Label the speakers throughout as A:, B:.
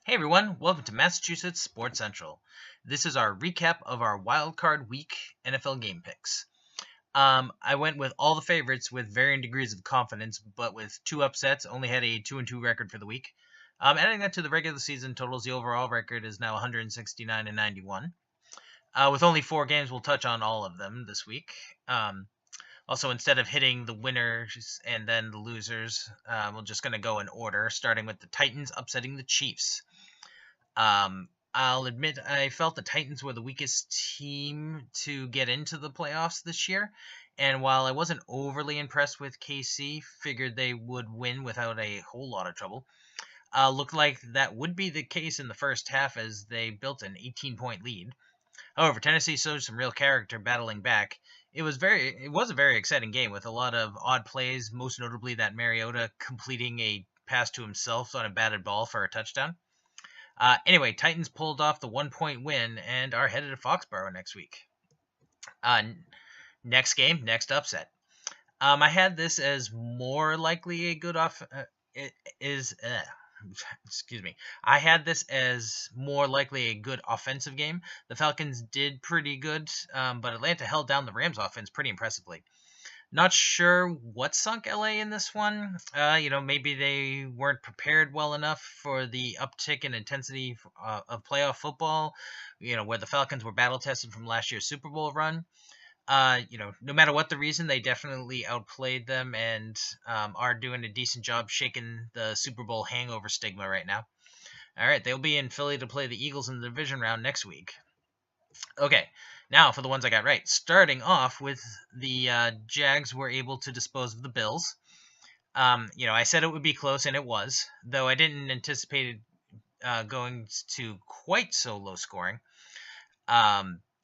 A: Hey everyone, welcome to Massachusetts Sports Central. This is our recap of our Wild Card Week NFL game picks. I went with all the favorites with varying degrees of confidence, but with two upsets, only had a 2-2 record for the week. Adding that to the regular season totals, the overall record is now 169 and 91. With only 4 games, we'll touch on all of them this week. Also, instead of hitting the winners and then the losers, we're just going to go in order, starting with the Titans upsetting the Chiefs. I'll admit I felt the Titans were the weakest team to get into the playoffs this year, and while I wasn't overly impressed with KC, figured they would win without a whole lot of trouble. Looked like that would be the case in the first half as they built an 18-point lead. However, Tennessee showed some real character battling back. It was a very exciting game with a lot of odd plays, most notably that Mariota completing a pass to himself on a batted ball for a touchdown. Anyway, Titans pulled off the 1-point win and are headed to Foxborough next week. Next game, next upset. I had this as more likely a good excuse me. I had this as more likely a good offensive game. The Falcons did pretty good, but Atlanta held down the Rams offense pretty impressively. Not sure what sunk LA in this one. Maybe they weren't prepared well enough for the uptick in intensity of playoff football, where the Falcons were battle tested from last year's Super Bowl run. No matter what the reason, they definitely outplayed them and are doing a decent job shaking the Super Bowl hangover stigma right now. All right, they'll be in Philly to play the Eagles in the division round next week. Okay, now for the ones I got right. Starting off with the Jags were able to dispose of the Bills. I said it would be close, and it was, though I didn't anticipate it going to quite so low scoring.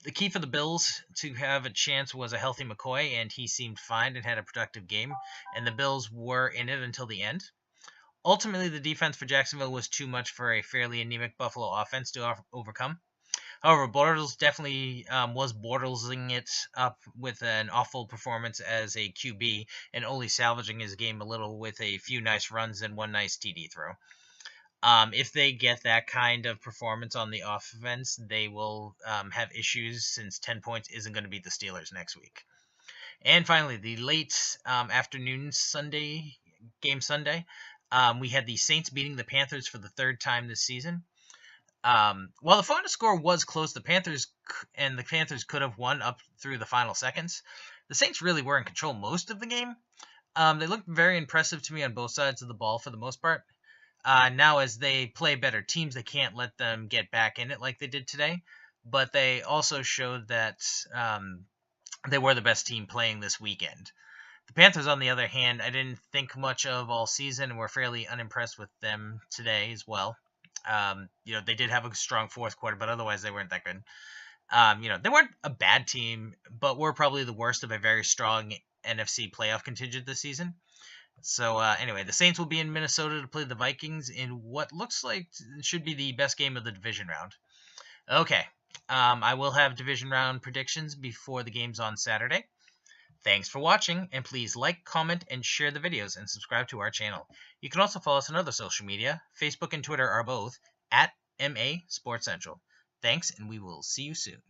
A: The key for the Bills to have a chance was a healthy McCoy, and he seemed fine and had a productive game, and the Bills were in it until the end. Ultimately, the defense for Jacksonville was too much for a fairly anemic Buffalo offense to overcome. However, Bortles definitely was Bortlesing it up with an awful performance as a QB and only salvaging his game a little with a few nice runs and one nice TD throw. If they get that kind of performance on the offense, they will have issues since 10 points isn't going to beat the Steelers next week. And finally, the late afternoon Sunday, we had the Saints beating the Panthers for the third time this season. While the final score was close, the Panthers could have won up through the final seconds. The Saints really were in control most of the game. They looked very impressive to me on both sides of the ball for the most part. Now, as they play better teams, they can't let them get back in it like they did today. But they also showed that they were the best team playing this weekend. The Panthers, on the other hand, I didn't think much of all season and were fairly unimpressed with them today as well. They did have a strong fourth quarter, but otherwise they weren't that good. They weren't a bad team, but were probably the worst of a very strong NFC playoff contingent this season. So anyway, the Saints will be in Minnesota to play the Vikings in what looks like should be the best game of the division round. Okay, I will have division round predictions before the games on Saturday. Thanks for watching, and please like, comment, and share the videos, and subscribe to our channel. You can also follow us on other social media. Facebook and Twitter are both @MA Sports Central. Thanks, and we will see you soon.